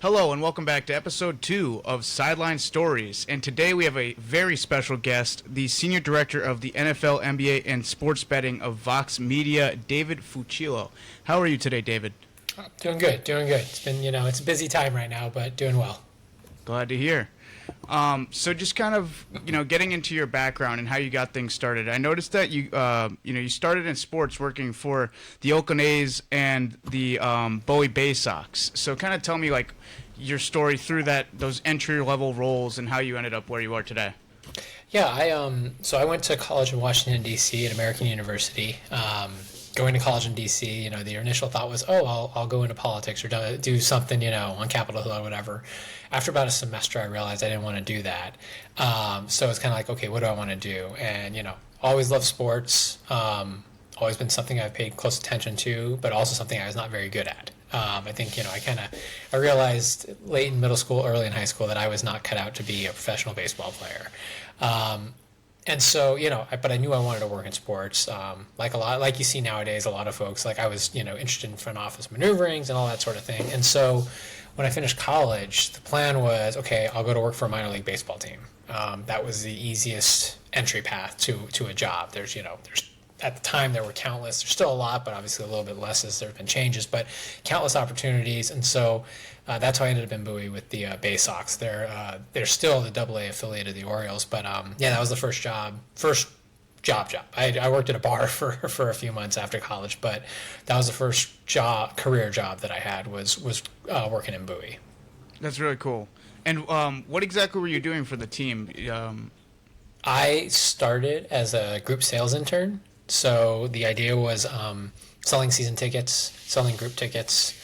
Hello and welcome back to episode 2 of Sideline Stories. And today we have a very special guest, the Senior Director of the NFL, NBA, and Sports Betting of Vox Media, David Fucillo. How are you today, David? Doing good. It's been, it's a busy time right now, but doing well. Glad to hear. So just kind of, getting into your background and how you got things started. I noticed that you started in sports working for the Oakland A's and the Bowie Bay Sox. So kind of tell me like your story through those entry level roles and how you ended up where you are today. Yeah, I went to college in Washington D.C. at American University. Going to college in D.C., the initial thought was, I'll go into politics or do something, on Capitol Hill or whatever. After about a semester, I realized I didn't want to do that. So it's kind of like, okay, what do I want to do? And, always loved sports. Always been something I've paid close attention to, but also something I was not very good at. I think, I realized late in middle school, early in high school that I was not cut out to be a professional baseball player. And so, but I knew I wanted to work in sports. Like you see nowadays, a lot of folks, like I was, interested in front office maneuverings and all that sort of thing. And so when I finished college, the plan was, okay, I'll go to work for a minor league baseball team. That was the easiest entry path to a job. There's at the time there were countless, there's still a lot, but obviously a little bit less as there have been changes, but countless opportunities. And so that's how I ended up in Bowie with the Bay Sox. They're still the AA affiliate of the Orioles, but that was the first job. I worked at a bar for a few months after college, but that was the first career job that I had was working in Bowie. That's really cool. And what exactly were you doing for the team? I started as a group sales intern. So the idea was selling season tickets, selling group tickets,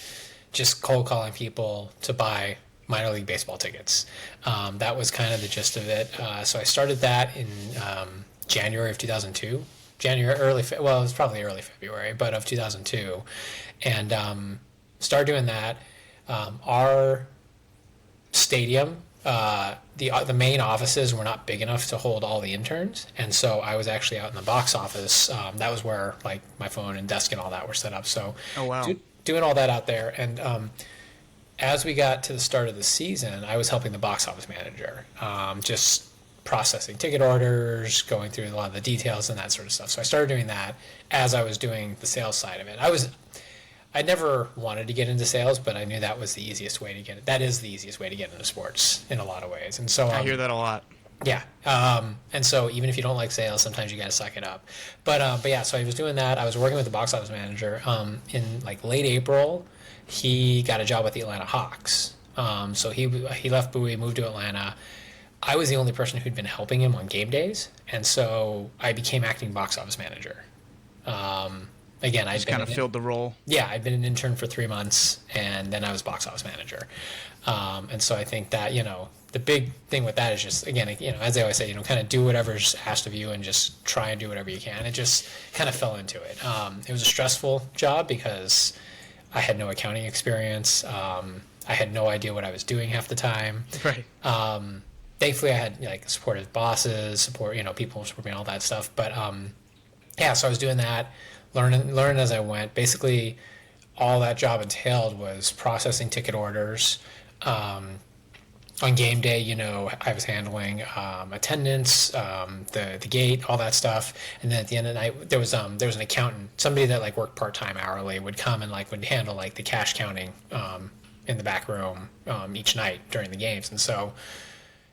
just cold calling people to buy minor league baseball tickets. That was kind of the gist of it. So I started that in January of 2002. It was probably early February, but of 2002. And started doing that. Our stadium, the main offices were not big enough to hold all the interns, and so I was actually out in the box office. That was where like my phone and desk and all that were set up. So doing all that out there, and as we got to the start of the season, I was helping the box office manager, just processing ticket orders, going through a lot of the details and that sort of stuff. So I started doing that as I was doing the sales side of it. I never wanted to get into sales, but I knew that was the easiest way to get it. That is the easiest way to get into sports in a lot of ways. And so I hear that a lot. Yeah. And so even if you don't like sales, sometimes you got to suck it up. But yeah, so I was doing that. I was working with the box office manager. In like late April, he got a job with the Atlanta Hawks. So he left Bowie, moved to Atlanta. I was the only person who'd been helping him on game days. And so I became acting box office manager. Again, I kind of filled the role. Yeah, I'd been an intern for 3 months, and then I was box office manager. And so I think that, the big thing with that is just, again, as they always say, kind of do whatever's asked of you and just try and do whatever you can. It just kind of fell into it. It was a stressful job because I had no accounting experience. I had no idea what I was doing half the time. Right. Thankfully, I had supportive bosses, people support me, all that stuff. But so I was doing that. Learning as I went. Basically, all that job entailed was processing ticket orders. On game day, I was handling attendance, the gate, all that stuff. And then at the end of the night, there was an accountant, somebody that worked part-time hourly, would come and would handle the cash counting in the back room each night during the games. And so,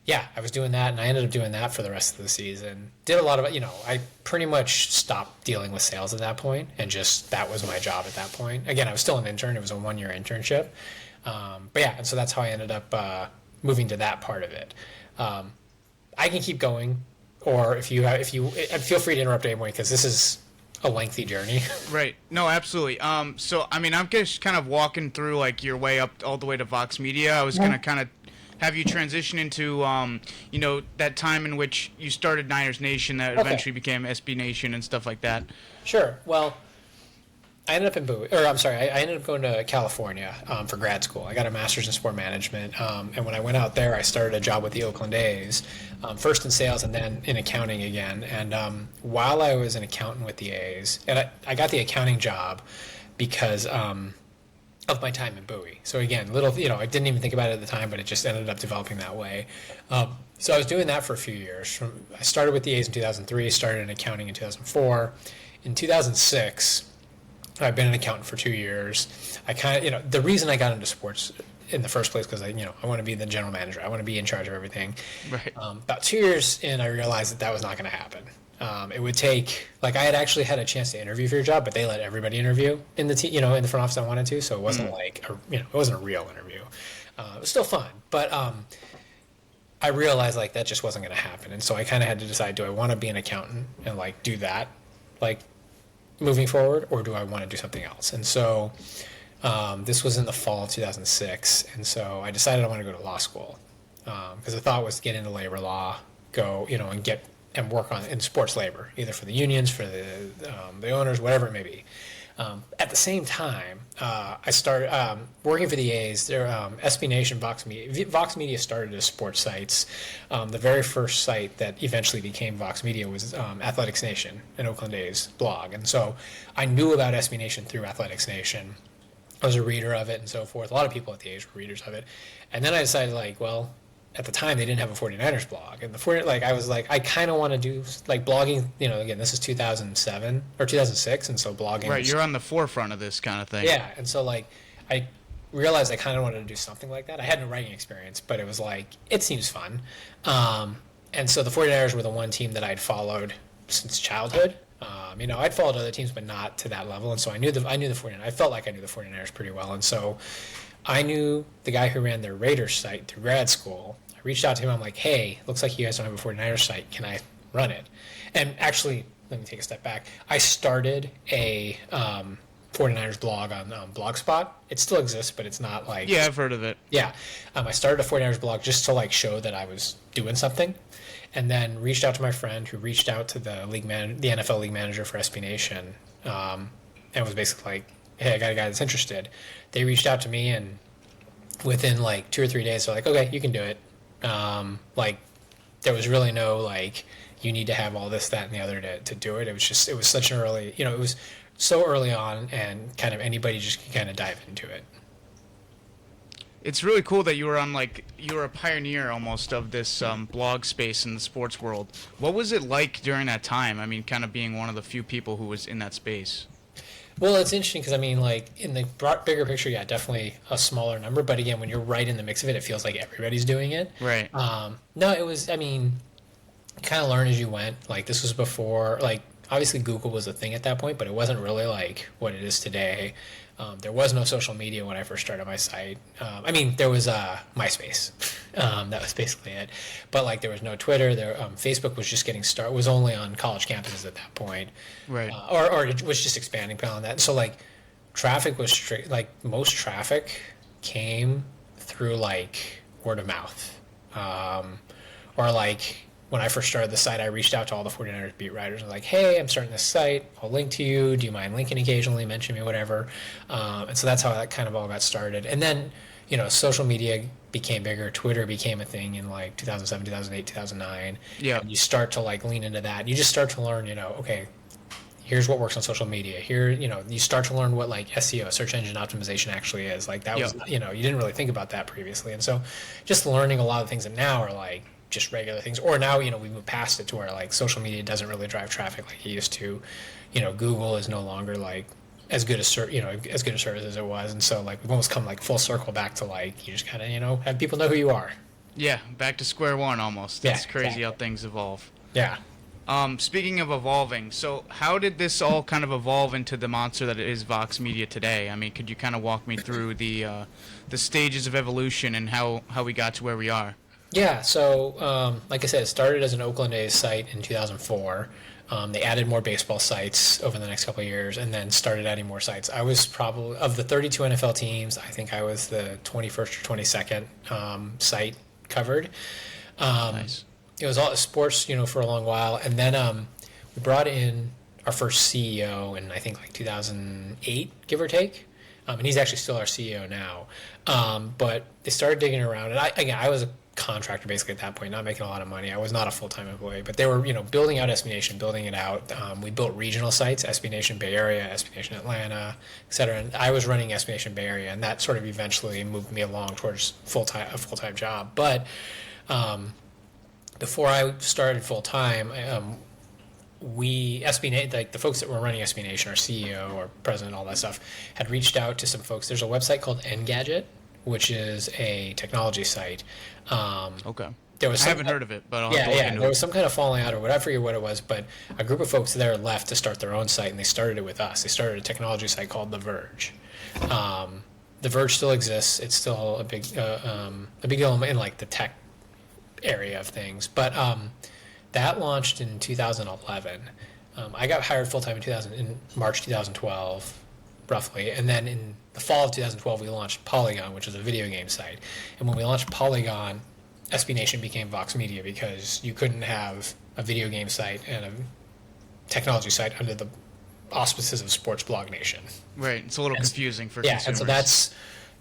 yeah, I was doing that, and I ended up doing that for the rest of the season. Did a lot of, I pretty much stopped dealing with sales at that point, and just that was my job at that point. Again, I was still an intern. It was a 1-year internship. But yeah, and so that's how I ended up moving to that part of it. I can keep going, or if you feel free to interrupt anymore, because this is a lengthy journey. Right. No, absolutely. So, I'm just kind of walking through your way up all the way to Vox Media. I was going to kind of have you transition into, that time in which you started Niners Nation that eventually became SB Nation and stuff like that. Sure. Well, I ended up in Bowie, I ended up going to California for grad school. I got a master's in sport management, and when I went out there, I started a job with the Oakland A's, first in sales and then in accounting again. And while I was an accountant with the A's, and I got the accounting job because of my time in Bowie. So again, little, I didn't even think about it at the time, but it just ended up developing that way. So I was doing that for a few years. I started with the A's in 2003, started in accounting in 2004. In 2006, I've been an accountant for 2 years. I kind of, the reason I got into sports in the first place, because I want to be the general manager. I want to be in charge of everything. Right. About 2 years in, I realized that was not going to happen. It would take, like, I had actually had a chance to interview for your job, but they let everybody interview in the in the front office I wanted to. So it wasn't it wasn't a real interview. It was still fun, but I realized like that just wasn't going to happen, and so I kind of had to decide: do I want to be an accountant and like do that, like moving forward, or do I want to do something else? And so this was in the fall of 2006, and so I decided I want to go to law school because the thought was to get into labor law, go and get and work on in sports labor, either for the unions, for the owners, whatever it may be. At the same time, I started working for the A's. Their SB Nation, Vox Media. Vox Media started as sports sites. The very first site that eventually became Vox Media was Athletics Nation, an Oakland A's blog. And so I knew about SB Nation through Athletics Nation. I was a reader of it and so forth. A lot of people at the A's were readers of it. And then I decided, at the time they didn't have a 49ers blog, and I was like, I kind of want to do like blogging. Again, this is 2007 or 2006, and so blogging. Right, you're on the forefront of this kind of thing. Yeah, and so I realized I kind of wanted to do something like that. I had no writing experience, but it was like it seems fun. And so the 49ers were the one team that I'd followed since childhood. I'd followed other teams, but not to that level, and so I knew the 49ers. I felt like I knew the 49ers pretty well, and so I knew the guy who ran their Raiders site through grad school. I reached out to him. I'm like, hey, looks like you guys don't have a 49ers site. Can I run it? And actually, let me take a step back. I started a 49ers blog on Blogspot. It still exists, but it's not like... Yeah, I've heard of it. Yeah. I started a 49ers blog just to show that I was doing something, and then reached out to my friend who reached out to the NFL league manager for SB Nation, and was basically like, hey, I got a guy that's interested. They reached out to me, and within 2 or 3 days, they're like, okay, you can do it. There was really no you need to have all this, that, and the other to do it. It was such an early, it was so early on, and kind of anybody just can kind of dive into it. It's really cool that you were you were a pioneer almost of this blog space in the sports world. What was it like during that time? I mean, kind of being one of the few people who was in that space. Well, it's interesting because, in the bigger picture, yeah, definitely a smaller number. But again, when you're right in the mix of it, it feels like everybody's doing it. Right. No, it was, kind of learn as you went. This was before, obviously Google was a thing at that point, but it wasn't really what it is today. There was no social media when I first started my site. There was MySpace. That was basically it. But there was no Twitter. Facebook was just getting started. Was only on college campuses at that point. Right. Or it was just expanding beyond that. So traffic was straight. Most traffic came through word of mouth, or when I first started the site, I reached out to all the 49ers beat writers. I was like, hey, I'm starting this site. I'll link to you. Do you mind linking occasionally? Mention me, whatever. And so that's how that kind of all got started. And then, social media became bigger. Twitter became a thing in 2007, 2008, 2009. Yeah. And you start to lean into that. And you just start to learn, okay, here's what works on social media. Here, you start to learn what SEO, search engine optimization, actually is. That was, you didn't really think about that previously. And so just learning a lot of things that now are just regular things, or now we moved past it to where social media doesn't really drive traffic like it used to. Google is no longer as good a as good a service as it was, and so we've almost come full circle back to you just kind of have people know who you are. Yeah, back to square one almost. It's crazy how things evolve. Yeah. Speaking of evolving, so how did this all kind of evolve into the monster that it is Vox Media today? Could you kind of walk me through the stages of evolution and how we got to where we are? Yeah, so like I said, it started as an Oakland A's site in 2004. They added more baseball sites over the next couple of years, and then started adding more sites. I was probably, of the 32 NFL teams, I think I was the 21st or 22nd site covered. Nice. It was all sports, for a long while, and then we brought in our first CEO in I think 2008, give or take. And he's actually still our CEO now. But they started digging around, and I was contractor basically at that point, not making a lot of money. I was not a full-time employee, but they were, building out SB Nation, building it out. We built regional sites, SB Nation Bay Area, SB Nation Atlanta, et cetera. And I was running SB Nation Bay Area, and that sort of eventually moved me along towards a full-time job. But before I started full-time, like the folks that were running SB Nation, our CEO, our president, all that stuff, had reached out to some folks. There's a website called Engadget, which is a technology site. Okay. I haven't heard of it, but I'll there was some kind of falling out or whatever, I forget what it was, but a group of folks there left to start their own site, and they started it with us. They started a technology site called The Verge. The Verge still exists. It's still a big deal in like the tech area of things, but that launched in 2011. I got hired full time in March 2012, roughly, and then in the fall of 2012 we launched Polygon, which is a video game site. And when we launched Polygon, SB Nation became Vox Media, because you couldn't have a video game site and a technology site under the auspices of Sports Blog Nation. Right. It's a little confusing for consumers. And so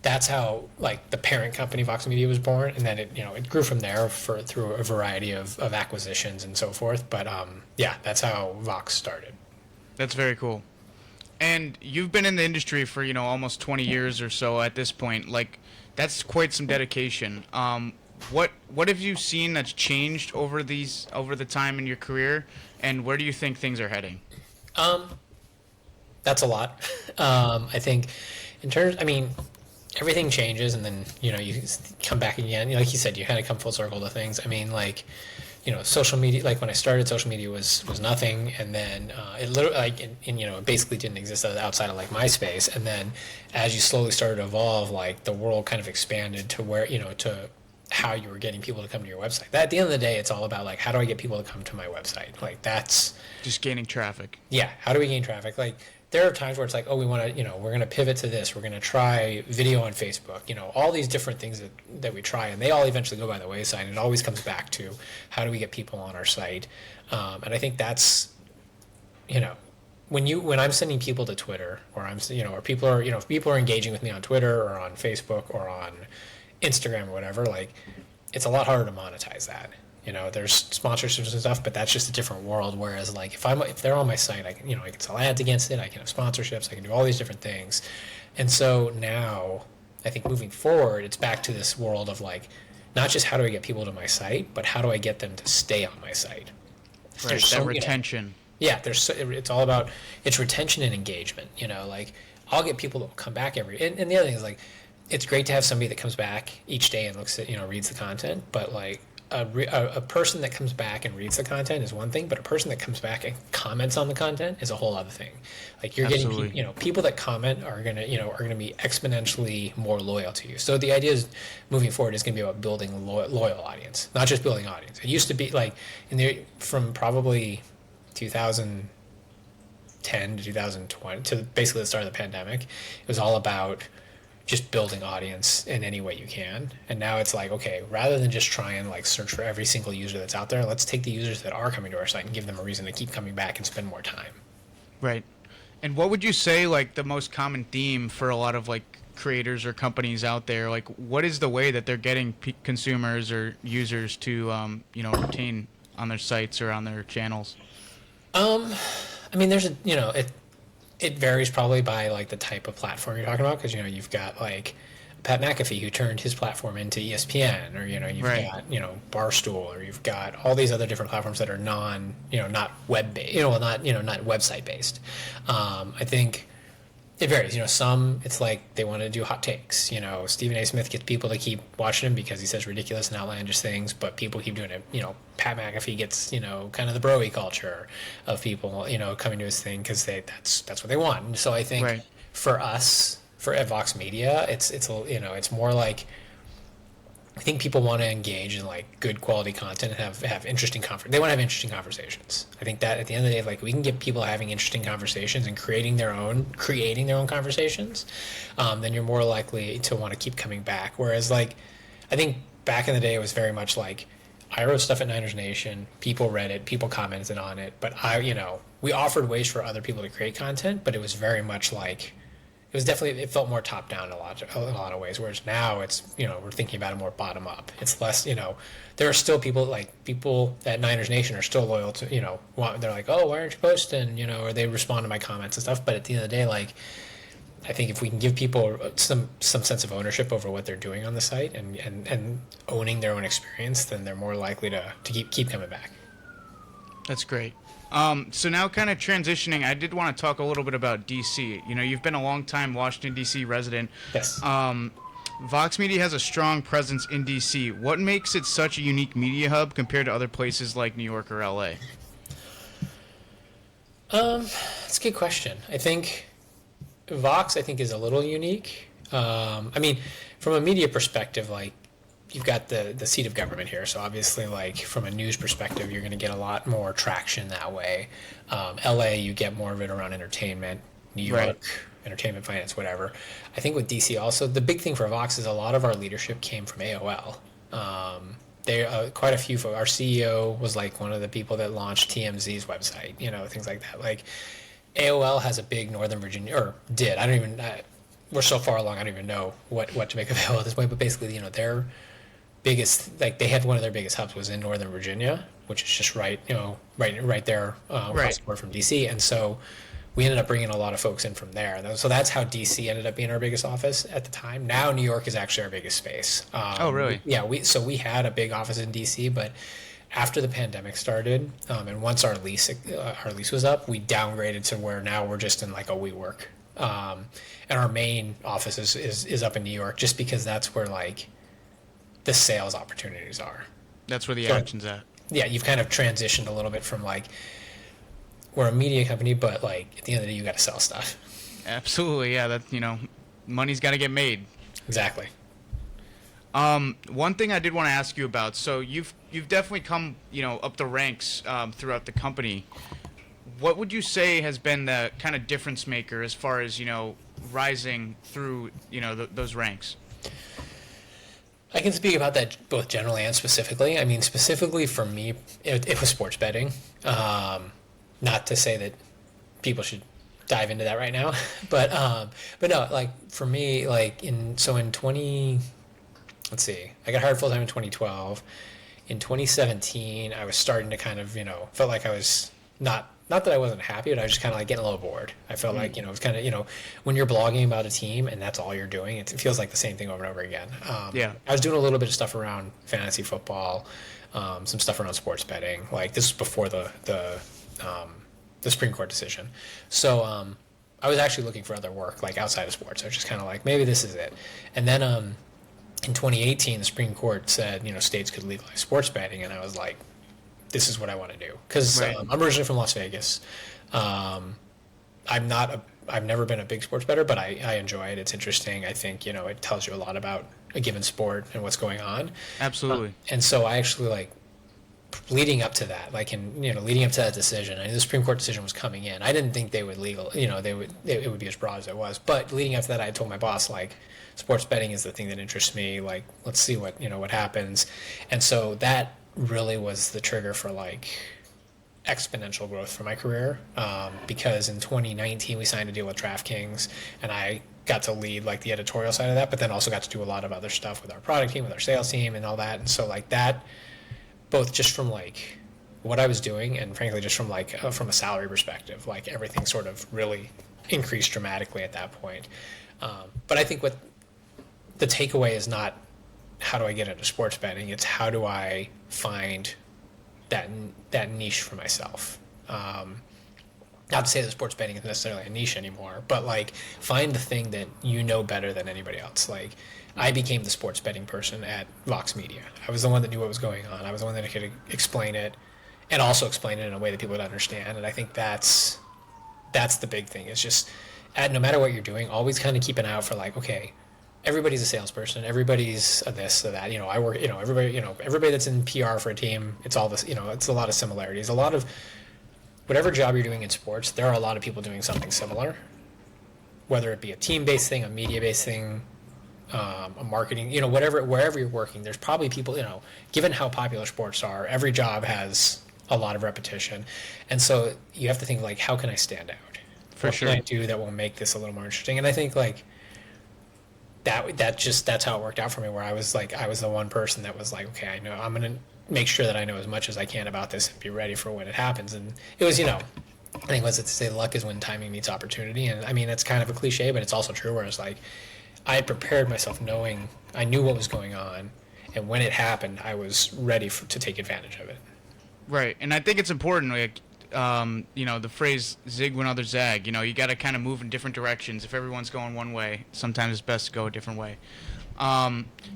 that's how like the parent company Vox Media was born, and then it grew from there through a variety of acquisitions and so forth. But that's how Vox started. That's very cool. And you've been in the industry for almost 20 years or so at this point. Like, that's quite some dedication. What have you seen that's changed over the time in your career, and where do you think things are heading? That's a lot. I think everything changes, and then you come back again. Like you said, you kind of come full circle to things. Social media, like when I started, social media was nothing, and then it literally it basically didn't exist outside of like MySpace. And then as you slowly started to evolve, like the world kind of expanded to where to how you were getting people to come to your website. That at the end of the day, it's all about like, how do I get people to come to my website? Like, that's just gaining traffic. Yeah, how do we gain traffic? Like, there are times where it's like, oh, we want to, we're going to pivot to this. We're going to try video on Facebook. All these different things that we try, and they all eventually go by the wayside. And it always comes back to, how do we get people on our site? And I think that's, when I'm sending people to Twitter, or or people are, if people are engaging with me on Twitter or on Facebook or on Instagram or whatever, like, it's a lot harder to monetize that. There's sponsorships and stuff, but that's just a different world. Whereas, like, if they're on my site, I can, I can sell ads against it. I can have sponsorships. I can do all these different things. And so now, I think moving forward, it's back to this world of like, not just how do I get people to my site, but how do I get them to stay on my site? Right. There's that retention. It's all about retention and engagement. Like, I'll get people that will come back and the other thing is, like, it's great to have somebody that comes back each day and looks at, reads the content, but like, a person that comes back and reads the content is one thing, but a person that comes back and comments on the content is a whole other thing. Like, you're Absolutely. getting, people that comment are gonna be exponentially more loyal to you. So the idea is, moving forward, is gonna be about building a loyal audience, not just building audience. It used to be like from probably 2010 to 2020 to basically the start of the pandemic, it was all about just building audience in any way you can. And now it's like, okay, rather than just try and like search for every single user that's out there, let's take the users that are coming to our site and give them a reason to keep coming back and spend more time. Right. And what would you say, like, the most common theme for a lot of like creators or companies out there? Like, what is the way that they're getting consumers or users to retain on their sites or on their channels? There's it varies probably by like the type of platform you're talking about, because you've got like Pat McAfee, who turned his platform into ESPN, or you've right. got Barstool, or you've got all these other different platforms that are not web based, not website based. I think it varies. Some, it's like they want to do hot takes. Stephen A. Smith gets people to keep watching him because he says ridiculous and outlandish things, but people keep doing it. Pat McAfee gets kind of the bro-y culture of people coming to his thing because that's what they want. And so I think right. for us, at Vox Media, it's more like, I think people want to engage in like good quality content and have interesting they want to have interesting conversations. I think that at the end of the day, like, we can get people having interesting conversations and creating their own conversations, then you're more likely to want to keep coming back. Whereas, like, I think back in the day, it was very much like, I wrote stuff at Niners Nation, people read it, people commented on it, but we offered ways for other people to create content, but it was very much like, was definitely, it felt more top down in a lot of ways. Whereas now it's, we're thinking about it more bottom up. It's less, there are still people at Niners Nation are still loyal to, they're like, oh, why aren't you posting, or they respond to my comments and stuff. But at the end of the day, like, I think if we can give people some sense of ownership over what they're doing on the site and owning their own experience, then they're more likely to keep coming back. That's great. So now kind of transitioning, I did want to talk a little bit about DC. You've been a long time Washington, DC resident. Yes. Vox Media has a strong presence in DC. What makes it such a unique media hub compared to other places like New York or LA? That's a good question. I think Vox, is a little unique. From a media perspective, like, you've got the seat of government here, so obviously, like, from a news perspective, you're going to get a lot more traction that way. LA, you get more of it around entertainment. New York, right. Entertainment, finance, whatever. I think with DC also, the big thing for Vox is a lot of our leadership came from AOL. Quite a few folks. Our CEO was like one of the people that launched TMZ's website, things like that. Like, AOL has a big Northern Virginia, or did. We're so far along, I don't even know what to make of AOL at this point, but basically, their biggest, like, they had one of their biggest hubs was in Northern Virginia, which is just right there across the board from DC. And so we ended up bringing a lot of folks in from there. So that's how DC ended up being our biggest office at the time. Now New York is actually our biggest space. Oh, really? Yeah. We had a big office in DC, but after the pandemic started, and once our lease was up, we downgraded to where now we're just in like a WeWork. And our main office is up in New York, just because that's where, like, the sales opportunities are. That's where the action's at. Yeah, you've kind of transitioned a little bit from, like, we're a media company, but, like, at the end of the day, you got to sell stuff. Absolutely, yeah. That, money's got to get made. Exactly. One thing I did want to ask you about. So you've definitely come up the ranks throughout the company. What would you say has been the kind of difference maker as far as rising through those ranks? I can speak about that both generally and specifically. I mean, specifically for me, it was sports betting. Not to say that people should dive into that right now, but no, like, for me, like, I got hired full time in 2012. In 2017, I was starting to kind of, felt like I was not that I wasn't happy, but I was just kind of like getting a little bored. I felt like, it was kind of, when you're blogging about a team and that's all you're doing, it feels like the same thing over and over again. I was doing a little bit of stuff around fantasy football, some stuff around sports betting. Like, this was before the Supreme Court decision. So I was actually looking for other work, like, outside of sports. I was just kind of like, maybe this is it. And then in 2018, the Supreme Court said, states could legalize sports betting, and I was like, this is what I want to do, because I'm originally from Las Vegas. I've never been a big sports bettor, but I enjoy it. It's interesting. I think it tells you a lot about a given sport and what's going on. Absolutely. And so I actually, like, leading up to that, leading up to that decision, I knew the Supreme Court decision was coming in. I didn't think they would it would be as broad as it was. But leading up to that, I told my boss, like, sports betting is the thing that interests me. Like, let's see what happens. And so that really was the trigger for, like, exponential growth for my career, because in 2019 we signed a deal with DraftKings, and I got to lead, like, the editorial side of that, but then also got to do a lot of other stuff with our product team, with our sales team, and all that. And so, like, that, both just from, like, what I was doing, and frankly just from, like, from a salary perspective, like, everything sort of really increased dramatically at that point. But I think what the takeaway is not how do I get into sports betting, it's how do I find that niche for myself. Not to say that sports betting is necessarily a niche anymore, but, like, find the thing that you know better than anybody else. Like, I became the sports betting person at Vox Media. I was the one that knew what was going on. I was the one that could explain it, and also explain it in a way that people would understand. And I think that's the big thing. It's just, no matter what you're doing, always kind of keep an eye out for, like, okay, everybody's a salesperson. Everybody's a this or that. I work. Everybody that's in PR for a team. It's all this. It's a lot of similarities. A lot of whatever job you're doing in sports, there are a lot of people doing something similar. Whether it be a team-based thing, a media-based thing, a marketing, wherever you're working, there's probably people. Given how popular sports are, every job has a lot of repetition, and so you have to think, like, how can I stand out? For what sure. can I do that will make this a little more interesting? And I think like that's how it worked out for me, where I was the one person that was like, okay, I know I'm gonna make sure that I know as much as I can about this and be ready for when it happens. And it was, I think what's it to say, luck is when timing meets opportunity. And I mean, that's kind of a cliche, but it's also true. Whereas like I had prepared myself knowing I knew what was going on, and when it happened, I was ready to take advantage of it. Right, and I think it's important, like, the phrase "zig when others zag." You got to kind of move in different directions. If everyone's going one way, sometimes it's best to go a different way.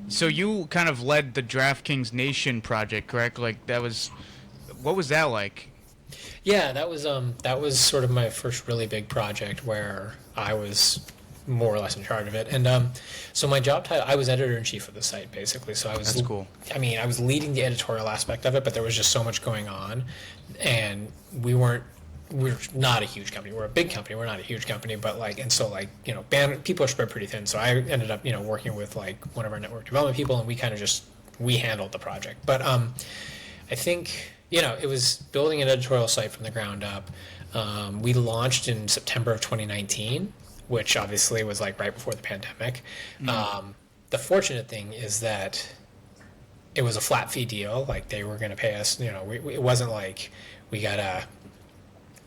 So you kind of led the DraftKings Nation project, correct? Like what was that like? Yeah, that was sort of my first really big project where I was more or less in charge of it. And so my job title, I was editor-in-chief of the site, basically. So That's cool. I mean, I was leading the editorial aspect of it, but there was just so much going on. And we're not a huge company. We're a big company. We're not a huge company, but people are spread pretty thin. So I ended up, working with like one of our network development people, and we handled the project. But I think, it was building an editorial site from the ground up. We launched in September of 2019, which obviously was like right before the pandemic. The fortunate thing is that it was a flat fee deal. Like they were going to pay us, it wasn't like we got to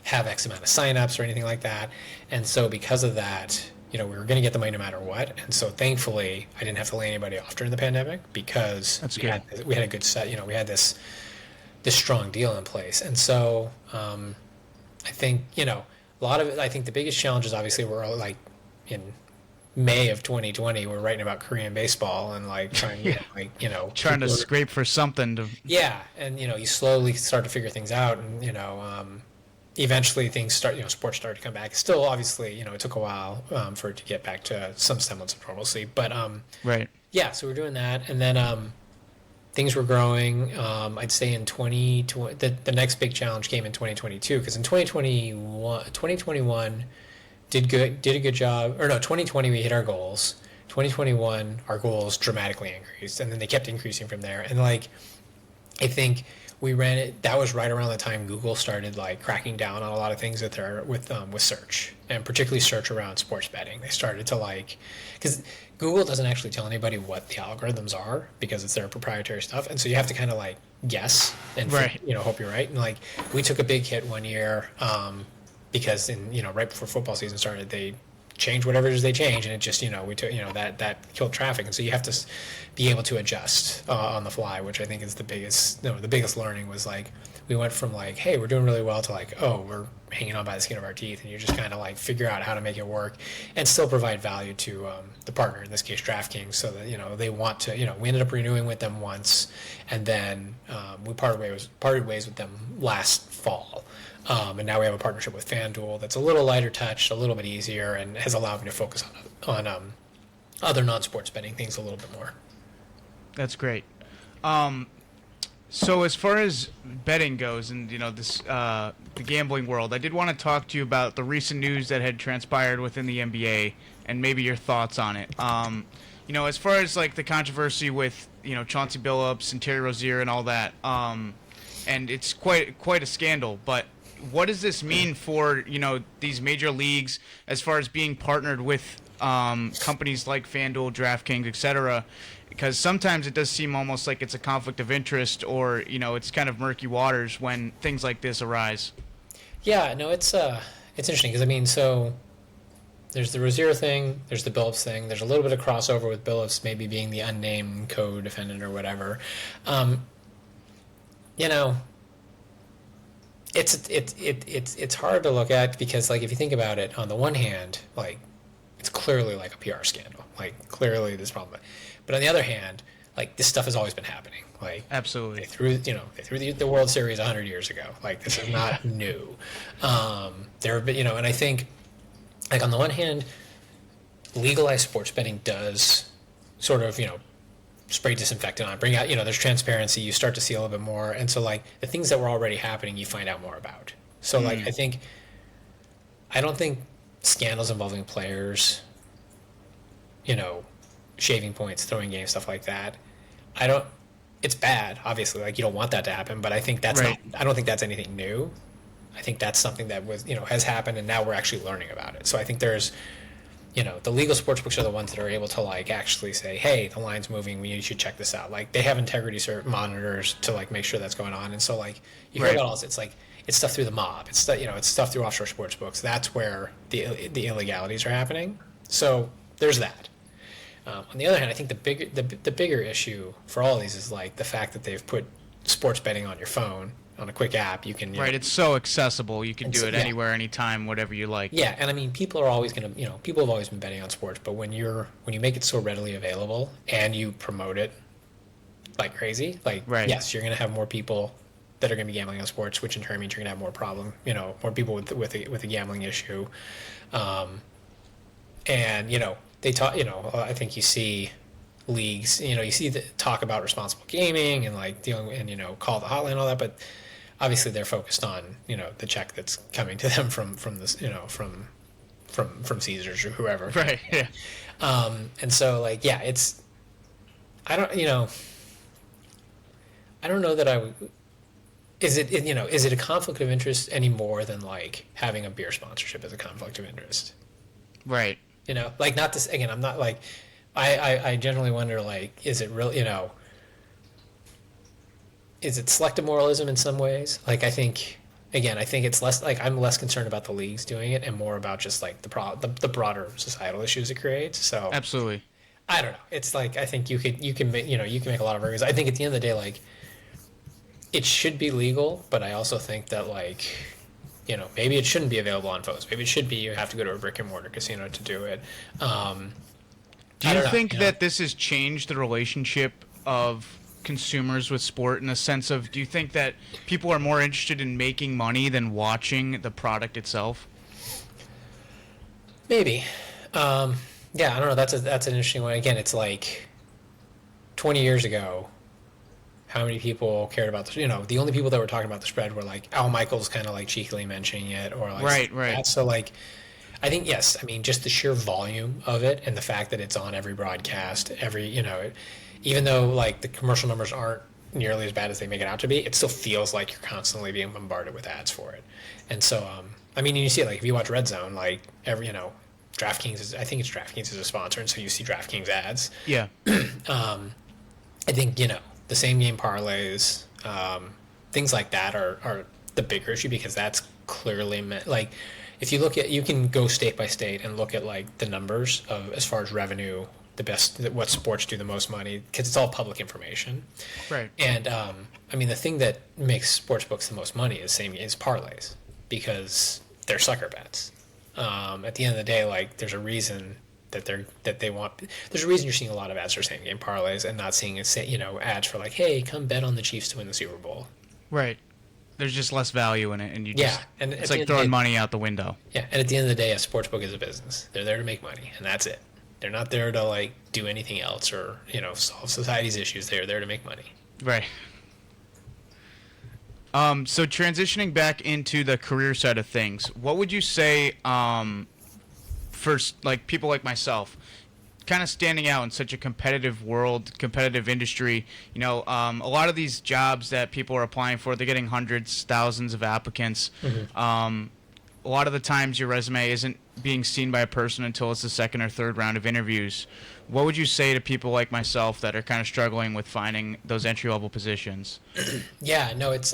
have X amount of signups or anything like that. And so because of that, we were going to get the money no matter what. And so thankfully I didn't have to lay anybody off during the pandemic because we had a good set, we had this strong deal in place. And so I think, a lot of it, I think the biggest challenges obviously were like in May of 2020, we're writing about Korean baseball and like trying trying to scrape for something to. Yeah. And, you slowly start to figure things out, and, eventually things sports started to come back. Still, obviously, it took a while for it to get back to some semblance of normalcy, but right. Yeah, so we're doing that. And then things were growing. I'd say in 2020, the next big challenge came in 2022, because in 2021 did a good job. Or no, 2020 we hit our goals. 2021 our goals dramatically increased, and then they kept increasing from there. And like, I think we ran it. That was right around the time Google started like cracking down on a lot of things with search, and particularly search around sports betting. They started to because Google doesn't actually tell anybody what the algorithms are because it's their proprietary stuff, and so you have to kind of guess and right. Hope you're right. And we took a big hit one year because right before football season started, they changed whatever it is they changed, and it just we took that killed traffic. And so you have to be able to adjust on the fly, which I think is the biggest learning. Was we went from hey, we're doing really well, to oh, we're hanging on by the skin of our teeth, and you just kind of figure out how to make it work and still provide value to the partner, in this case DraftKings, so that they want to. We ended up renewing with them once, and then we parted ways with them last fall. And now we have a partnership with FanDuel that's a little lighter touch, a little bit easier, and has allowed me to focus on other non-sports betting things a little bit more. That's great. So as far as betting goes, and this the gambling world, I did want to talk to you about the recent news that had transpired within the NBA and maybe your thoughts on it. As far as the controversy with Chauncey Billups and Terry Rozier and all that, and it's quite a scandal. But what does this mean for these major leagues as far as being partnered with companies like FanDuel, DraftKings, etc.? Because sometimes it does seem almost like it's a conflict of interest, or it's kind of murky waters when things like this arise. Yeah, no, it's interesting because so there's the Rozier thing, there's the Billups thing, there's a little bit of crossover with Billups maybe being the unnamed co-defendant or whatever. It's hard to look at because if you think about it, on the one hand, it's clearly a PR scandal, clearly this problem. But on the other hand, this stuff has always been happening. Absolutely, they threw the World Series 100 years ago. This is not new. There have been, and I think, on the one hand, legalized sports betting does sort of, spray disinfectant on, bring out, there's transparency. You start to see a little bit more, and so the things that were already happening, you find out more about. So I don't think scandals involving players, shaving points, throwing games, stuff like that. It's bad, obviously. You don't want that to happen, but I think that's right. I don't think that's anything new. I think that's something that was, has happened, and now we're actually learning about it. So I think there's, the legal sports books are the ones that are able to like actually say, hey, the line's moving, you should check this out. Like they have integrity monitors to like make sure that's going on. And so like you hear about all this, it's like it's stuff through the mob. It's it's stuff through offshore sports books. That's where the illegalities are happening. So there's that. On the other hand, I think the bigger issue for all of these is like the fact that they've put sports betting on your phone on a quick app. You can Right, it's so accessible. You can do it anywhere, anytime, whatever you like. Yeah, and I mean, people are always going to, people have always been betting on sports, but when you make it so readily available and you promote it like crazy, like yes, you're going to have more people that are going to be gambling on sports, which in turn means you're going to have more people with a gambling issue, and they talk, I think you see leagues, you see the talk about responsible gaming and like dealing and call the hotline and all that, but obviously they're focused on the check that's coming to them from this from Caesars or whoever, right? Yeah. And so like it's I don't know that I would. Is it a conflict of interest any more than like having a beer sponsorship as a conflict of interest? Right. Like not this again. I'm not like I generally wonder like is it real? Is it selective moralism in some ways? Like I think it's less like I'm less concerned about the leagues doing it and more about just like the broader societal issues it creates. So absolutely. I don't know. It's like I think you can make a lot of arguments. I think at the end of the day, like it should be legal, but I also think that like maybe it shouldn't be available on phones. Maybe it should be you have to go to a brick and mortar casino to do it. Do you think that this has changed the relationship of consumers with sport in the sense of, do you think that people are more interested in making money than watching the product itself? Maybe. I don't know. That's an interesting one. Again, it's like 20 years ago, how many people cared about the, the only people that were talking about the spread were like Al Michaels kind of like cheekily mentioning it or like right. That. So like, I think, yes, I mean, just the sheer volume of it and the fact that it's on every broadcast, even though like the commercial numbers aren't nearly as bad as they make it out to be, it still feels like you're constantly being bombarded with ads for it. And so, I mean, you see it like if you watch Red Zone, like DraftKings I think DraftKings is a sponsor, and so you see DraftKings ads. Yeah. I think, the same game parlays, things like that are the bigger issue because that's clearly meant like if you look at, you can go state by state and look at like the numbers of as far as revenue, what sports do the most money because it's all public information. Right. And I mean the thing that makes sports books the most money is parlays because they're sucker bets. At the end of the day, like there's a reason there's a reason you're seeing a lot of ads for same game parlays and not seeing ads for like, hey, come bet on the Chiefs to win the Super Bowl. Right. There's just less value in it, and and it's like throwing money out the window. Yeah, and at the end of the day, a sports book is a business. They're there to make money, and that's it. They're not there to like do anything else or solve society's issues. They're there to make money. Right. So transitioning back into the career side of things, what would you say for like people like myself, kind of standing out in such a competitive world, competitive industry? A lot of these jobs that people are applying for, they're getting hundreds, thousands of applicants. Mm-hmm. A lot of the times your resume isn't being seen by a person until it's the second or third round of interviews. What would you say to people like myself that are kind of struggling with finding those entry-level positions? Yeah, no, it's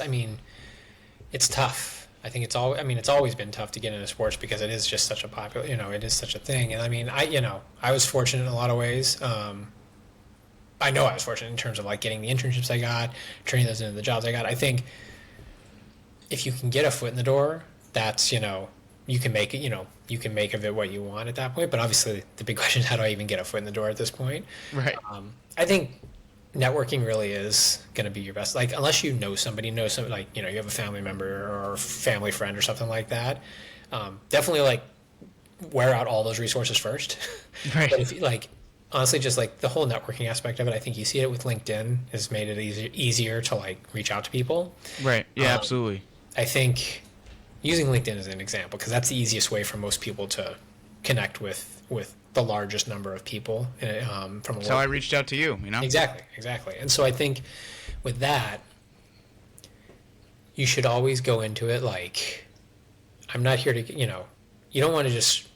tough. I think it's always been tough to get into sports because it is just such a popular, it is such a thing. And I mean, I was fortunate in a lot of ways. I know I was fortunate in terms of like getting the internships I got, turning those into the jobs I got. I think if you can get a foot in the door, that's, you can make it, you can make of it what you want at that point. But obviously the big question is, how do I even get a foot in the door at this point? Right. I think networking really is going to be your best, like unless you know somebody, like you have a family member or family friend or something like that, definitely like wear out all those resources first. Right. But if you like honestly just like the whole networking aspect of it, I think you see it with LinkedIn has made it easier to like reach out to people. Right. Yeah, absolutely. I think using LinkedIn as an example because that's the easiest way for most people to connect with the largest number of people from a That's how I reached out to you, Exactly. And so I think with that, you should always go into it like I'm not here to, you don't want to just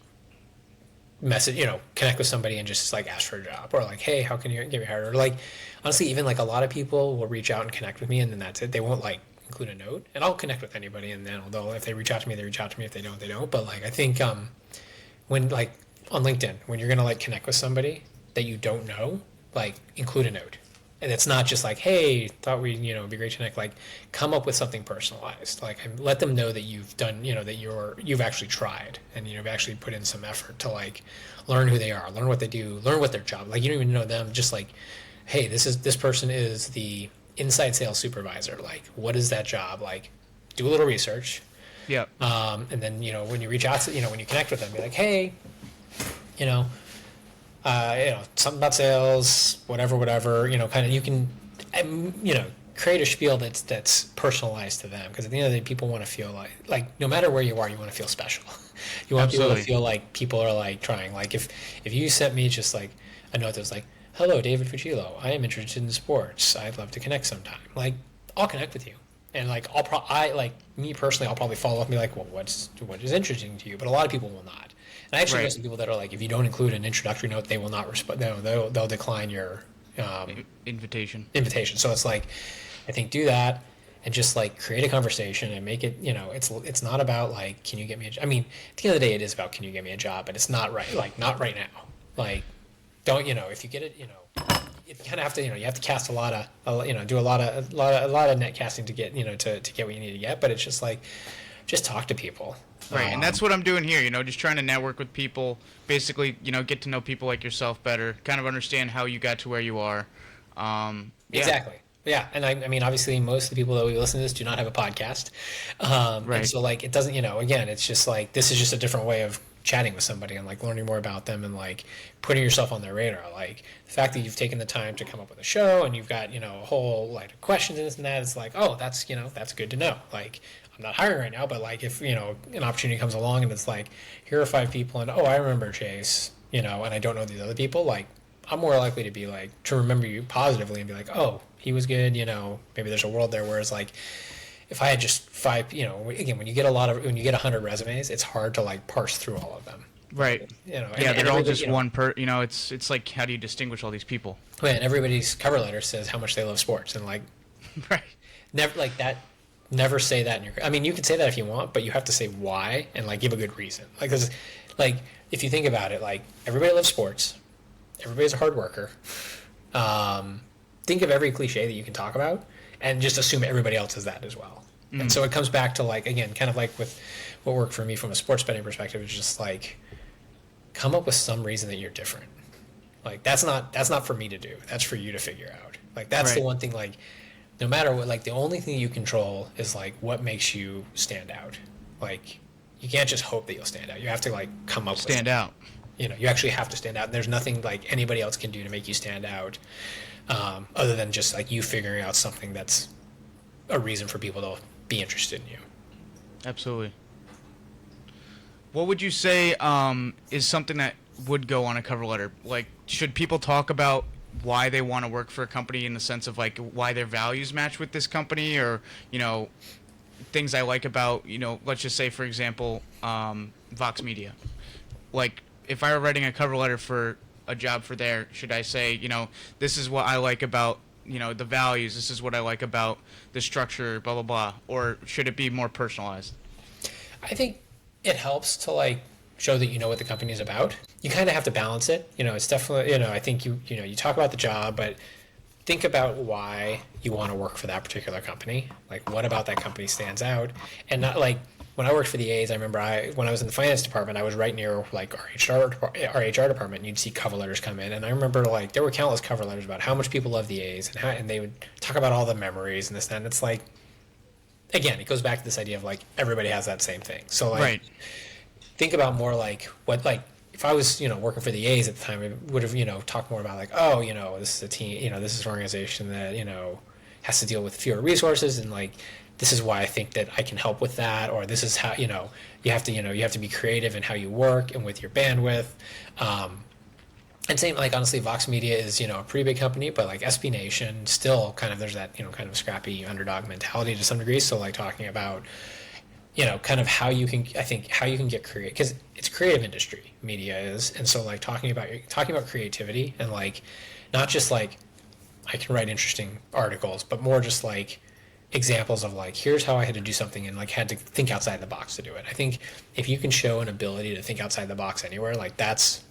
message, connect with somebody and just like ask for a job, or like, hey, how can you get me hired? Or like, honestly, even like a lot of people will reach out and connect with me, and then that's it. They won't like include a note, and I'll connect with anybody, and then although if they reach out to me, they reach out to me. If they don't, they don't. But like, I think when like on LinkedIn, when you're gonna like connect with somebody that you don't know, like include a note. And it's not just like, hey, thought we, it'd be great to connect. Like, come up with something personalized. Like, let them know that you've done, that you've actually tried, and you've actually put in some effort to like learn who they are, learn what they do, learn what their job. Like, you don't even know them. Just like, hey, this person is the inside sales supervisor. Like, what is that job? Like, do a little research. Yeah. And then when you reach out to, when you connect with them, be like, hey, something about sales, whatever, kind of, you can, create a spiel that's personalized to them. Because at the end of the day, people want to feel like no matter where you are, you want to feel special. You want people to feel like people are like trying. Like if you sent me just like a note that was like, hello, David Fucillo, I am interested in sports. I'd love to connect sometime. Like, I'll connect with you. And like, me personally, I'll probably follow up and be like, well, what is interesting to you? But a lot of people will not. And I actually know some people that are like, if you don't include an introductory note, they will not respond. No, they'll decline your invitation. So it's like, I think do that and just like create a conversation and make it. It's not about like, can you get me a job? I mean, at the end of the day, it is about can you get me a job, but it's not right. Like not right now. Like don't if you get it, you kind of have to you have to cast a lot of do a lot of net casting to get to get what you need to get. But it's just like just talk to people. Right, and that's what I'm doing here, just trying to network with people, basically, get to know people like yourself better, kind of understand how you got to where you are. Yeah. Exactly. Yeah, and I mean, obviously, most of the people that we listen to this do not have a podcast. Right. And so, like, it doesn't, again, it's just like, this is just a different way of chatting with somebody and, like, learning more about them and, like, putting yourself on their radar. Like, the fact that you've taken the time to come up with a show and you've got, a whole, like, questions and this and that, it's like, oh, that's good to know. Like, I'm not hiring right now, but like if an opportunity comes along and it's like here are 5 people and I remember Chase, and I don't know these other people, like I'm more likely to be like to remember you positively and be like, oh, he was good, maybe there's a world there. Whereas like if I had just 5, again when you get 100 resumes, it's hard to like parse through all of them. Right. They're all just one it's like how do you distinguish all these people? Right, and everybody's cover letter says how much they love sports and like right. Never like that. Never say that in your. I mean, you can say that if you want, but you have to say why and like give a good reason. Like, cause, like if you think about it, like everybody loves sports, everybody's a hard worker. Think of every cliche that you can talk about, and just assume everybody else is that as well. Mm. And so it comes back to like again, kind of like with what worked for me from a sports betting perspective is just like come up with some reason that you're different. Like that's not for me to do. That's for you to figure out. Like that's the one thing like. No matter what, like the only thing you control is like what makes you stand out. Like you can't just hope that you'll stand out. You have to like come up stand out. You actually have to stand out. And there's nothing like anybody else can do to make you stand out, other than just like you figuring out something that's a reason for people to be interested in you. Absolutely. What would you say is something that would go on a cover letter? Like, should people talk about why they want to work for a company in the sense of like why their values match with this company, or things I like about let's just say for example Vox Media. Like if I were writing a cover letter for a job for there, should I say this is what I like about the values, this is what I like about the structure, blah blah blah, or should it be more personalized? I think it helps to like show that you know what the company is about. You kind of have to balance it. It's definitely, I think you talk about the job, but think about why you want to work for that particular company. Like what about that company stands out? And not like when I worked for the A's, I remember when I was in the finance department, I was right near like our HR department, and you'd see cover letters come in. And I remember like there were countless cover letters about how much people love the A's and they would talk about all the memories and this and that. And it's like, again, it goes back to this idea of like everybody has that same thing. So like, right. Think about more like what like if I was working for the A's at the time, it would have talked more about like this is a team, this is an organization that has to deal with fewer resources, and like this is why I think that I can help with that, or this is how you have to be creative in how you work and with your bandwidth. And same like honestly, Vox Media is a pretty big company, but like SB Nation still kind of there's that kind of scrappy underdog mentality to some degree. So like talking about kind of how you can, I think, how you can get creative, because it's creative industry, media is. And so like talking about creativity and like, not just like, I can write interesting articles, but more just like examples of like, here's how I had to do something and like had to think outside the box to do it. I think if you can show an ability to think outside the box anywhere, like that's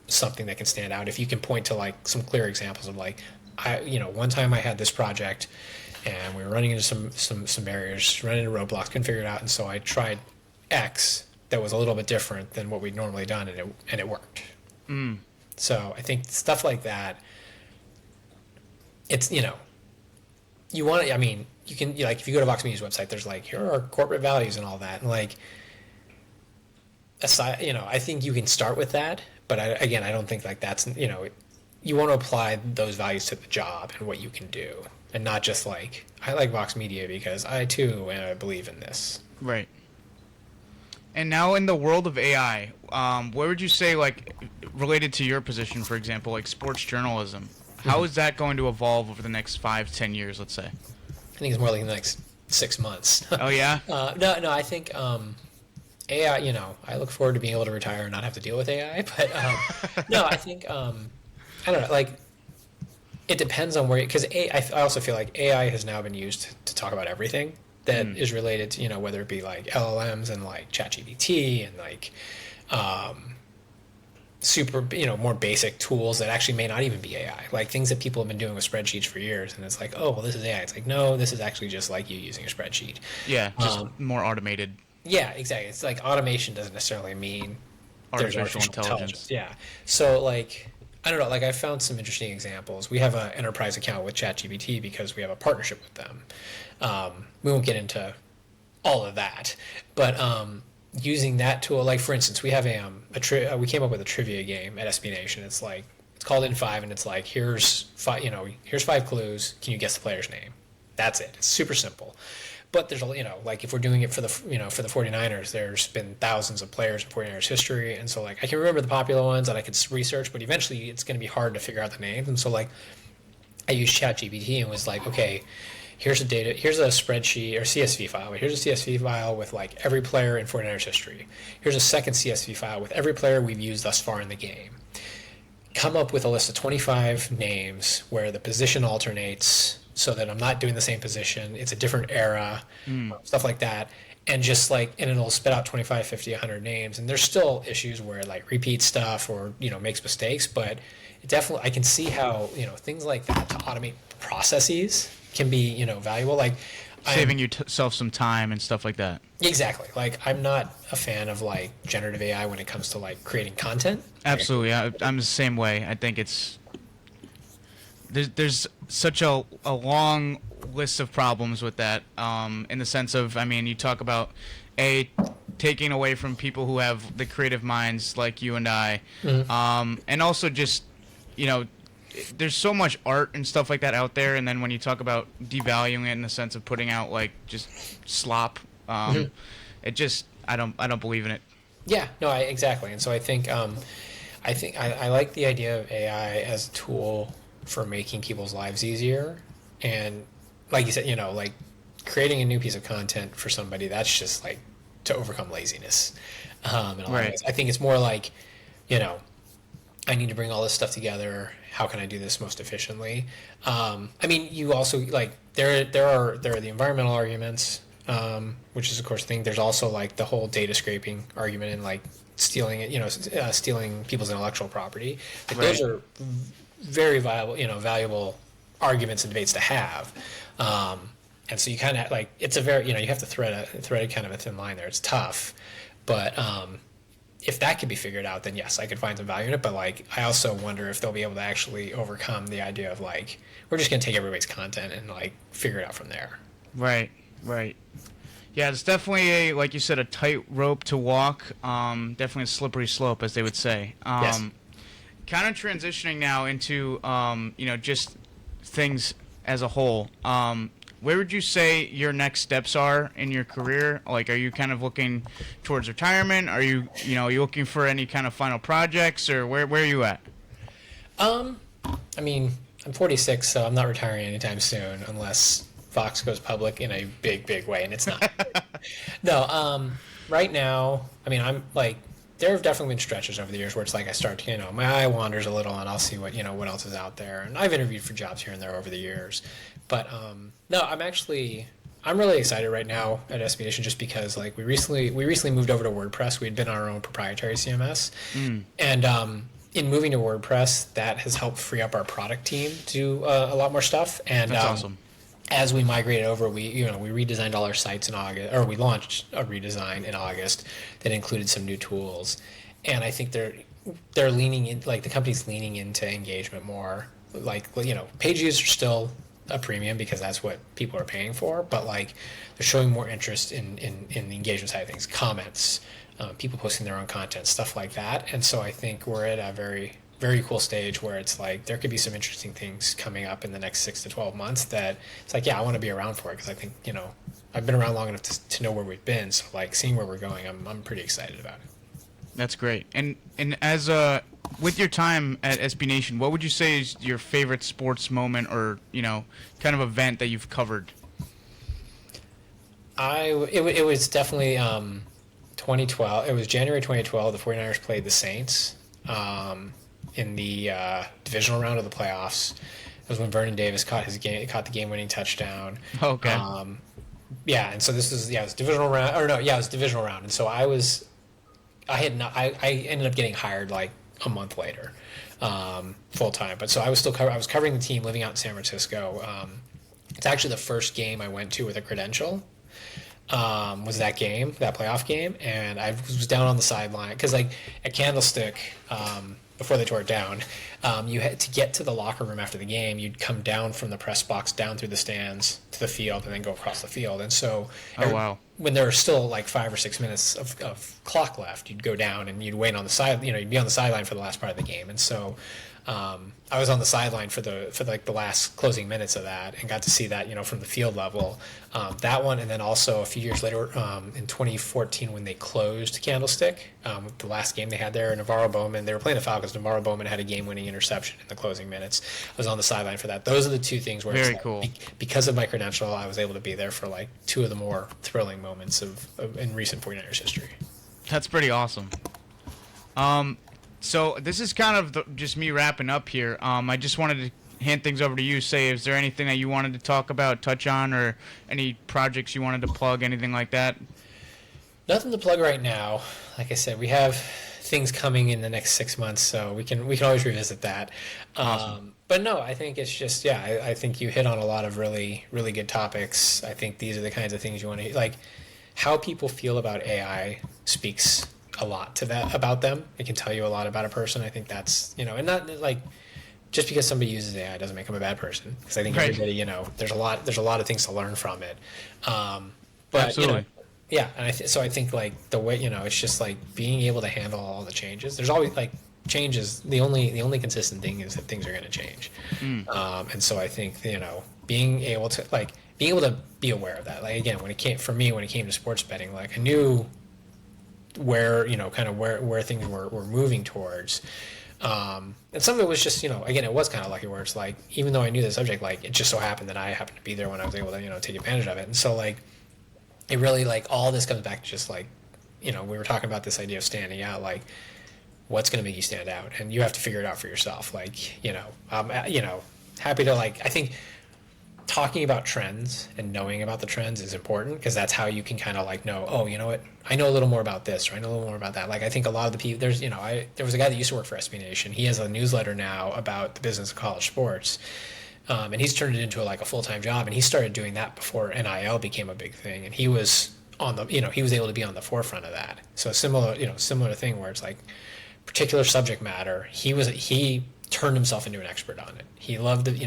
something that can stand out. If you can point to like some clear examples of like, one time I had this project and we were running into some barriers, running into roadblocks, couldn't figure it out, and so I tried X that was a little bit different than what we'd normally done, and it worked. So I think stuff like that. It's you want to. I mean, you can like if you go to Vox Media's website, there's like here are our corporate values and all that, and like aside, I think you can start with that, but I don't think like that's you want to apply those values to the job and what you can do. And not just like, I like Vox Media because I too believe in this. Right. And now in the world of AI, what would you say, like, related to your position, for example, like sports journalism, how is that going to evolve over the next 5-10 years, let's say? I think it's more like the next 6 months. Oh, yeah? No, I think AI, I look forward to being able to retire and not have to deal with AI. But no, I think, I don't know, like, it depends on where, because I also feel like AI has now been used to talk about everything that is related to, whether it be like LLMs and like ChatGPT and like super, more basic tools that actually may not even be AI, like things that people have been doing with spreadsheets for years. And it's like, oh, well, this is AI. It's like, no, this is actually just like you using a spreadsheet. Yeah, just more automated. Yeah, exactly. It's like automation doesn't necessarily mean there's artificial intelligence. Yeah. So like, I don't know, like I found some interesting examples. We have an enterprise account with ChatGPT because we have a partnership with them. We won't get into all of that, but using that tool, like for instance, we have we came up with a trivia game at SB Nation. It's called In5, and it's like here's 5 clues. Can you guess the player's name? That's it. It's super simple. But there's like if we're doing it for the 49ers, there's been thousands of players in 49ers history, and so like I can remember the popular ones that I could research, but eventually it's going to be hard to figure out the names. And so like I used ChatGPT and was like, okay, here's a spreadsheet or CSV file. Here's a CSV file with like every player in 49ers history. Here's a second CSV file with every player we've used thus far in the game. Come up with a list of 25 names where the position alternates, so that I'm not doing the same position. It's a different era, stuff like that. And just like, and it'll spit out 25, 50, 100 names. And there's still issues where it like repeats stuff or, makes mistakes, but it definitely, I can see how, things like that to automate processes can be, valuable. Like saving yourself some time and stuff like that. Exactly. Like I'm not a fan of like generative AI when it comes to like creating content. Absolutely. I'm the same way. I think there's such a long list of problems with that, in the sense of, I mean, you talk about taking away from people who have the creative minds like you and I, and also just, there's so much art and stuff like that out there, and then when you talk about devaluing it in the sense of putting out like just slop, it just, I don't believe in it. Yeah, no, exactly. And so I think I like the idea of AI as a tool for making people's lives easier, and like you said, like creating a new piece of content for somebody, that's just like to overcome laziness. And right. I think it's more like, I need to bring all this stuff together. How can I do this most efficiently? I mean, you also like there are the environmental arguments, which is of course a thing. There's also like the whole data scraping argument and like stealing it, stealing people's intellectual property. Like, right. Those are very valuable arguments and debates to have. And so you kind of like, it's a very, you have to thread kind of a thin line there. It's tough, but if that could be figured out, then yes, I could find some value in it. But like, I also wonder if they'll be able to actually overcome the idea of like, we're just going to take everybody's content and like figure it out from there. Right. Yeah, it's definitely like you said, a tight rope to walk. Definitely a slippery slope, as they would say. Yes. Kind of transitioning now into, just things as a whole. Where would you say your next steps are in your career? Like, are you kind of looking towards retirement? Are you, are you looking for any kind of final projects, or where are you at? I mean, I'm 46, so I'm not retiring anytime soon, unless Vox goes public in a big way, and it's not. No, right now, I mean, I'm like, there have definitely been stretches over the years where it's like I start to, my eye wanders a little, and I'll see what else is out there. And I've interviewed for jobs here and there over the years, but no, I'm really excited right now at SB Nation just because like we recently moved over to WordPress. We had been on our own proprietary CMS, and in moving to WordPress, that has helped free up our product team to do a lot more stuff. And That's awesome. As we migrated over, we redesigned all our sites in August, or we launched a redesign in August that included some new tools. And I think they're leaning in, like the company's leaning into engagement more. Like, page views are still a premium because that's what people are paying for, but like they're showing more interest in the engagement side of things, comments, people posting their own content, stuff like that. And so I think we're at a very, very cool stage where it's like there could be some interesting things coming up in the next 6 to 12 months that it's like, yeah, I want to be around for it because I think, I've been around long enough to know where we've been. So like seeing where we're going, I'm pretty excited about it. That's great. And as with your time at SB Nation, what would you say is your favorite sports moment or kind of event that you've covered? It was definitely 2012. It was January 2012. The 49ers played the Saints in the divisional round of the playoffs. It was when Vernon Davis caught the game-winning touchdown. Okay. Yeah, and so this is it was divisional round, it was divisional round, and so I ended up getting hired like a month later, full time. But so I was covering the team, living out in San Francisco. It's actually the first game I went to with a credential. Was that playoff game, and I was down on the sideline because like at Candlestick, before they tore it down, you had to get to the locker room after the game. You'd come down from the press box down through the stands to the field and then go across the field. And so when there were still like 5 or 6 minutes of clock left, you'd go down and you'd wait on the side, you'd be on the sideline for the last part of the game. And so I was on the sideline for the last closing minutes of that and got to see that, from the field level, that one. And then also a few years later, in 2014, when they closed Candlestick, the last game they had there, Navarro Bowman, they were playing the Falcons. Navarro Bowman had a game-winning interception in the closing minutes. I was on the sideline for that. Those are the two things where very cool. Because of my credential, I was able to be there for like two of the more thrilling moments in recent 49ers history. That's pretty awesome. So this is kind of just me wrapping up here. I just wanted to hand things over to you. Say, is there anything that you wanted to talk about, touch on, or any projects you wanted to plug, anything like that? Nothing to plug right now. Like I said, we have things coming in the next 6 months, so we can always revisit that. Awesome. But no, I think it's just, I think you hit on a lot of really, really good topics. I think these are the kinds of things you want to, like, how people feel about AI speaks a lot about them. It can tell you a lot about a person. I think that's, and not like just because somebody uses AI doesn't make them a bad person. Because I think everybody, there's a lot of things to learn from it. But absolutely. And so I think like the way, it's just like being able to handle all the changes. There's always like changes. The only consistent thing is that things are going to change. And so I think, being able to be aware of that. Like again, when it came to sports betting, like I knew where where things were moving towards, and some of it was just again, it was kind of lucky where it's like even though I knew the subject, like it just so happened that I happened to be there when I was able to take advantage of it. And so like it really like all this comes back to just like we were talking about this idea of standing out, like what's going to make you stand out, and you have to figure it out for yourself. Like I'm happy to like I think talking about trends and knowing about the trends is important because that's how you can kind of like know, oh, you know what, I know a little more about this or I know a little more about that. Like I think a lot of the people, there was a guy that used to work for SB Nation. He has a newsletter now about the business of college sports, and he's turned it into a full-time job. And he started doing that before NIL became a big thing. And he was on the, he was able to be on the forefront of that. So similar thing where it's like particular subject matter. He turned himself into an expert on it. He loved it,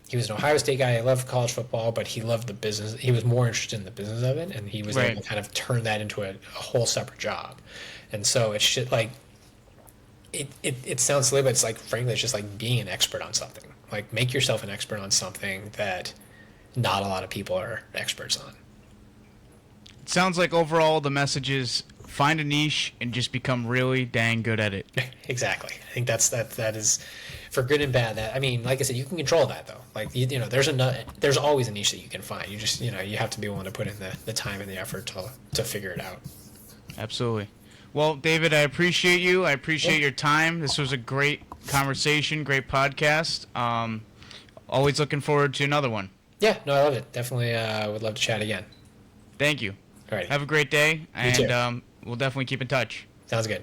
he was an Ohio State guy. He loved college football, but he loved the business. He was more interested in the business of it, and he was able to kind of turn that into a whole separate job. And so it's just like it sounds silly, but it's like frankly, it's just like being an expert on something. Like make yourself an expert on something that not a lot of people are experts on. It sounds like overall the message is find a niche and just become really dang good at it. Exactly. I think that is for good and bad. That, I mean, like I said, you can control that though. Like you know, there's always a niche that you can find. You just, you know, you have to be willing to put in the time and the effort to figure it out. Absolutely. Well, David, I appreciate you. I appreciate your time. This was a great conversation, great podcast. Always looking forward to another one. Yeah, no, I love it. Definitely would love to chat again. Thank you. All right. Have a great day, You too. and we'll definitely keep in touch. Sounds good.